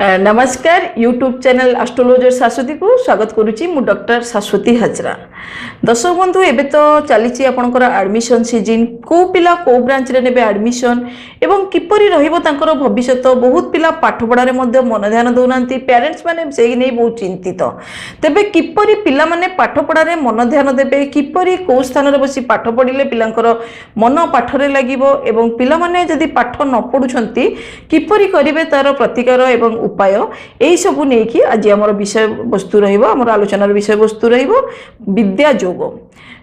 नमस्कार YouTube channel astrologer Saswati को स्वागत करुच्ची मु डॉक्टर सास्वती हजरा। दर्शक बंधु एवं तो चली आपंकर एडमिशन सीजन को पिला को ब्रांच रे नेबे एडमिशन एवं किपरि रहिबो तांकर भविष्य। बहुत पिला पाठ पढ़ारे मध्य मन ध्यान दौना पेरेंट्स माने से नहीं बहुत चिंतित। तेबे किपरि पिला माने पाठ पढ़ारे मन ध्यान देबे, किपरि को स्थान रे बसी पाठ पढ़िले पिलांकर मन पाठरे लागिबो एवं पिला माने जदि पाठ न पढुछंती किपरि करिवे तार प्रतिकार एवं उपाय यही सब नहीं कि आज आम विषय वस्तु रम आलोचनार विषय वस्तु विद्या योग।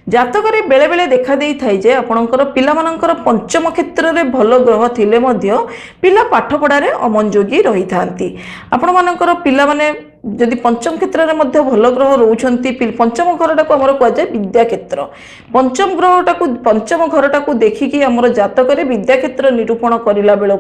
जातक बेले बेले देखा दे थाए जे आपणकर पिला मानकर पंचम क्षेत्र में भल ग्रह थिले मध्य पिला पाठ पढ़ारे अमनयोगी रही थांती। आपण मानकर पिला माने जदि पंचम क्षेत्र में मध्य भल ग्रह रोचंती पंचम घरटा को आमर कहुए विद्या क्षेत्र। पंचम ग्रहटा को पंचम घरटा को देखिकी आमर जातक विद्या क्षेत्र निरूपण करला बेलू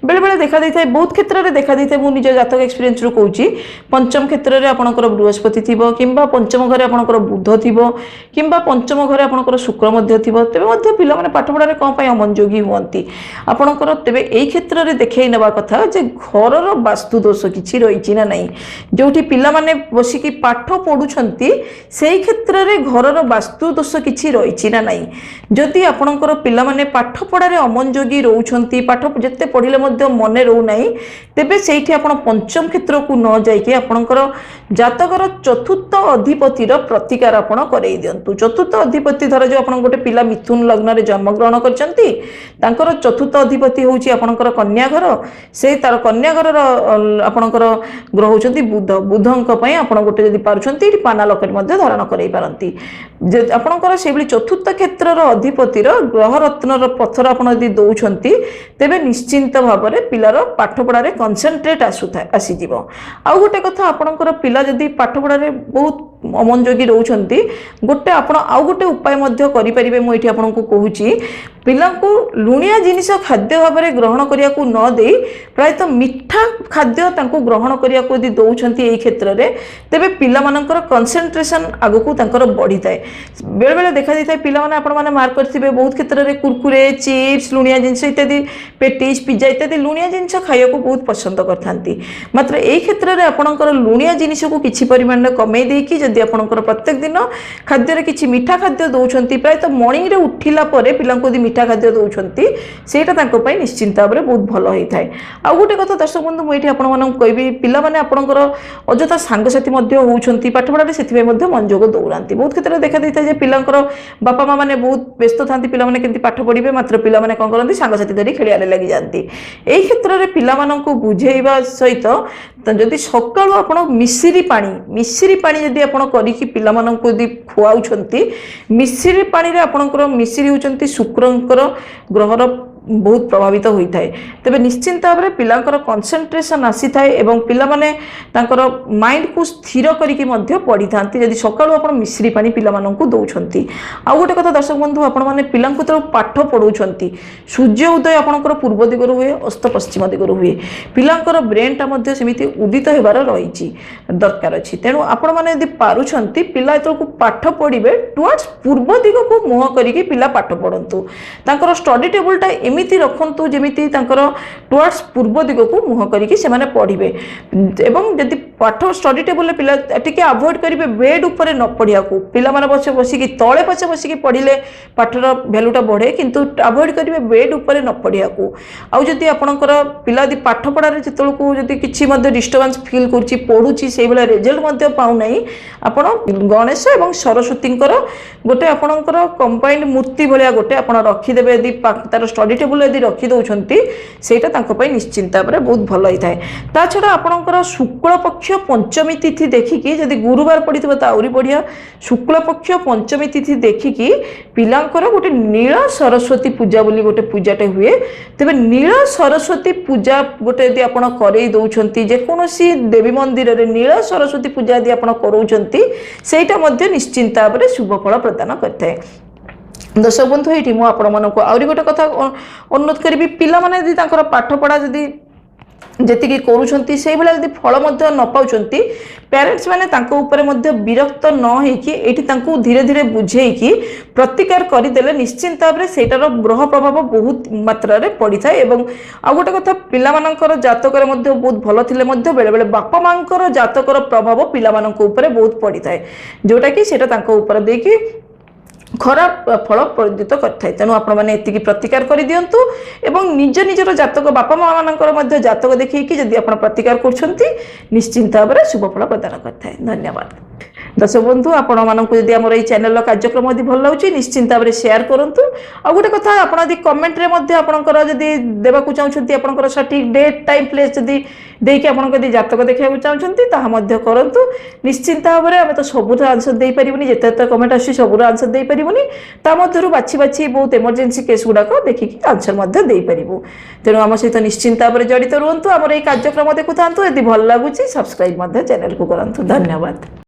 बेले बेले देखा दे थाए, बहुत क्षेत्र में देखा दे थाए। मु निज जातक एक्सपीरियंस रु कहूची पंचम क्षेत्र में आपणकर बृहस्पति थिबो किंबा पंचम घरे आपणकर बुध थिबो किंबा पंचम घरे आपणकर शुक्र मध्य थिबो, तेबे मध्य पिला माने पाठ पढ़ारे कोन पय अमनयोगी हुअंती आपणकर। तेबे एई क्षेत्र में देखै नेबा कथा जे घरर वास्तु दोष किछि रहिछि ना नहीं, जोठी पिला माने बसिकी पाठ पढुछंती सेई क्षेत्र रे घरर वास्तु दोष किछि रहिछि ना नहीं। जदि आपणकर पिला माने पाठ पढ़ारे अमनयोगी रहउछंती, पाठ जत्ते पढिले मध्य मने रहउ नाही, तेबे सेठी आपण पंचम क्षेत्र को न जाइके आपणकर जातकर चतुर्थ अधिपतिर प्रतिकार आपण करई दियंतु। चतुर्थ अधिपति धर जो आपण गोटे पिला मिथुन लग्न रे जन्म ग्रहण करचंती तांकर चतुर्थ अधिपति होउची आपणकर कन्या घर, से तार कन्या घर आपणकर ग्रह होउचंती बुध। बुधंक पय आपण गोटे जदि पारुछंती पाना लकेट मध्ये धारण करई पारंती। जे आपणकर से बली चतुर्थ क्षेत्रर अधिपतिर ग्रह रत्नर पथर आपण जदि दउछंती तेबे निश्चिंत भाव में पिलार पाठ पढ़ारे कनसेंट्रेट आसी जीवो। आउ गोटे कथा आपणकर पिला जदि पाठ पढ़ारे बहुत अमनयोगी रहउछंती गोटे आपण आउ गोटे उपाय मध्य करि परिबे। मु एठी आपनको कहूची पिला को लुणिया जिनिस खाद्य भाव में ग्रहण करिया को न दे प्रायतः मिठा खाद्य तांको ग्रहण करिया को यदि दउछंती एई क्षेत्र रे तेबे पिला मानकर कंसंट्रेशन आगु को तांकर बढ़ी थाए। बेले बेले देखा जाय पिला माने आपण माने मार्क करथिबे बहुत क्षेत्र रे कुरकुरे चिप्स लुणिया जिनिस इत्यादि पेटिस पिज्जा इत्यादि लुणिया जिनिस खाइया को बहुत पसंद करथांती। मात्र एई क्षेत्र रे आपणकर लुणिया जिनिस को किछि परिमाण में कमे देकी जदि आपणकर प्रत्येक दिन खाद्य रे किछि मीठा खाद्य दउछंती प्रायतः मॉर्निंग रे उठिला परे पिला को मीठा खाद्य दउछंती सेटा तांको पय निश्चिंत भाव में बहुत भलो होई थाए। आ गोटे कथा दर्शक बंधु मु एठी आपण मानन कहबी पिला माने आपणकर अजथा सांगसाथी मध्य होउछंती पाठ पढ़ारे सेति मध्य मनोयोग दौरांती। बहुत क्षेत्र देखा देता है पिलांकर बापा माँ मैंने बहुत व्यस्त थांती पिला माने केमती पाठ पढ़िबे, मात्र पिला माने कोन करंती सांगसाथी धरी खेलियारे लागि जांती। एई क्षेत्र रे पिला माननकु बुझेइबा सहित जदि सकाळु आपण मिश्री पानी जदि आपण करिकि पिला माननकु जदि खुआउछंती मिश्री पानी रे आपणकर मिश्री होउछंती शुक्रंकर ग्रहर बहुत प्रभावित होता है। तेबे निश्चिंत भाव में पिलांकर कंसंट्रेशन आसी थाए एवं पिला माने तांकर माइंड को स्थिर करिकि मध्य पढ़ी थांती जदि सकाळु आपण मिश्री पानी पिला माननकु दउछंती। आ गोटे कथा दर्शक बंधु आपण माने पिलांकु तो पाठ पढौछंती सूर्य उदय आपणकर पूर्व दिगरु हुए अस्त पश्चिम दिगरु हुए पिलांकर ब्रेन टा मध्य सेमिति उदित हेबार रहिछि दरकार अछि। तेणु आपण माने यदि पारुछंती पिला एतलकु पाठ पढिबे टुवर्ड्स पूर्व दिग को मुह करिकि पिला पाठ पढंतु। तांकर स्टडी टेबल टा एमिति रखंतु जेमिति तांकर टुवर्ड्स पूर्व दिग को मुह करिकि से माने पढिबे एवं यदि पाठ स्टडी टेबल पिला टिके अवॉइड करिवे बेड ऊपर न पढिया को पिला माने बसे बसिकि तळे पछे बसिकि पढिले पाठर वैल्यूटा बढ़े किंतु अवॉइड करिवे बेड ऊपर न पढिया को। आ जदि आपणकर पिला यदि पाठ पढारे जेतलकु यदि किछि मध्ये डिस्टर्बेंस फील करछि पढुछि सेहि बेला रिजल्ट मध्ये पाउ नै आपण गणेश एवं सरस्वतींकर गोटे आपणकर कंबाइंड मूर्ति भलिया गोटे आपण रखि देबे यदि तार स्टडी टेबल यदि रखी दउछंती सेटा तांको पय निश्चिंत भाव में बहुत भल होई थाए। ता छडा आपणकर शुक्ल पक्ष पंचमी तिथि देखिकी यदि गुरुवार पड़िथिबो ता आउरी बढ़िया। शुक्ल पक्ष पंचमी तिथि देखिकी पिलांकर गोटे नील सरस्वती पूजा बोली गोटे पूजाटे हुए। तेबे नील सरस्वती पूजा गोटे यदि आपण करई दउछंती जे कोनोसी देवी मंदिर रे नील सरस्वती पूजा यदि आपण करउछंती सेटा मध्ये निश्चिंत भाव में शुभ फल प्रदान करथाय। दर्शक बंधु ये मुझे आपण मानक आउरी गोटे कथा अनुरोध करी पिला माने यदि तांकर पाठ पढ़ा यदि ଯେତିକି କରୁଛନ୍ତି ସେଇଭଳିଆ ଯଦି ଫଳ ମଧ୍ୟ ନ ପାଉଛନ୍ତି ପ୍ୟାରେଣ୍ଟସ୍ ମାନେ ତାଙ୍କ ଉପରେ ମଧ୍ୟ ବିରକ୍ତ ନ ହେଇକି ଏଇଠି ତାଙ୍କୁ ଧୀରେ ଧୀରେ ବୁଝେଇକି ପ୍ରତିକାର କରିଦେଲେ ନିଶ୍ଚିନ୍ତ ଭାବରେ ସେଇଟାର ଗ୍ରହ ପ୍ରଭାବ ବହୁତ ମାତ୍ରାରେ ପଡ଼ିଥାଏ। ଏବଂ ଆଉ ଗୋଟେ କଥା, ପିଲାମାନଙ୍କର ଜାତକରେ ମଧ୍ୟ ବହୁତ ଭଲ ଥିଲେ ମଧ୍ୟ ବେଳେବେଳେ ବାପା ମାଙ୍କର ଜାତକର ପ୍ରଭାବ ପିଲାମାନଙ୍କ ଉପରେ ବହୁତ ପଡ଼ିଥାଏ, ଯେଉଁଟାକି ସେଇଟା ତାଙ୍କ ଉପରେ ଦେଇକି ଖରାପ ଫଳ ପ୍ରଯୁକ୍ତ କରିଥାଏ। ତେଣୁ ଆପଣମାନେ ଏତିକି ପ୍ରତିକାର କରିଦିଅନ୍ତୁ ଏବଂ ନିଜ ନିଜର ଜାତକ ବାପା ମା ମାନଙ୍କର ମଧ୍ୟ ଜାତକ ଦେଖେଇକି ଯଦି ଆପଣ ପ୍ରତିକାର କରୁଛନ୍ତି ନିଶ୍ଚିନ୍ତ ଭାବରେ ଶୁଭ ଫଳ ପ୍ରଦାନ କରିଥାଏ। ଧନ୍ୟବାଦ। ଦର୍ଶକ ବନ୍ଧୁ, ଆପଣମାନଙ୍କୁ ଯଦି ଆମର এই ଚ୍ୟାନେଲର କାର୍ଯ୍ୟକ୍ରମ ଯଦି ଭଲ ଲାଗୁଛି ନିଶ୍ଚିନ୍ତ ଭାବରେ ସେୟାର କରନ୍ତୁ। ଆଉ ଗୋଟେ କଥା, ଆପଣ ଯଦି କମେଣ୍ଟରେ ମଧ୍ୟ ଆପଣଙ୍କର ଯଦି ଦେବାକୁ ଚାହୁଁଛନ୍ତି ଆପଣଙ୍କର ସଠିକ୍ ଡେଟ୍ ଟାଇମ୍ ପ୍ଲେସ୍ ଯଦି ଦେଇକି ଆପଣଙ୍କ ଯଦି ଜାତକ ଦେଖିବାକୁ ଚାହୁଁଛନ୍ତି ତାହା ମଧ୍ୟ କରନ୍ତୁ। ନିଶ୍ଚିନ୍ତ ଭାବରେ ଆମେ ତ ସବୁର ଆନ୍ସର ଦେଇପାରିବୁନି, ଯେତେ ଯେତେ କମେଣ୍ଟ ଆସୁଛି ସବୁର ଆନ୍ସର ଦେଇପାରିବୁନି, ତା ମଧ୍ୟରୁ ବାଛି ବାଛି ବହୁତ ଏମର୍ଜେନ୍ସି କେସ୍ ଗୁଡ଼ାକ ଦେଖିକି ଆନ୍ସର ମଧ୍ୟ ଦେଇପାରିବୁ। ତେଣୁ ଆମ ସହିତ ନିଶ୍ଚିନ୍ତ ଭାବରେ ଜଡ଼ିତ ରୁହନ୍ତୁ, ଆମର এই କାର୍ଯ୍ୟକ୍ରମ ଦେଖୁଥାନ୍ତୁ। ଯଦି ଭଲ ଲାଗୁଛି ସବସ୍କ୍ରାଇବ୍ ମଧ୍ୟ ଚ୍ୟାନେଲକୁ କରନ୍ତୁ। ଧନ୍ୟବାଦ।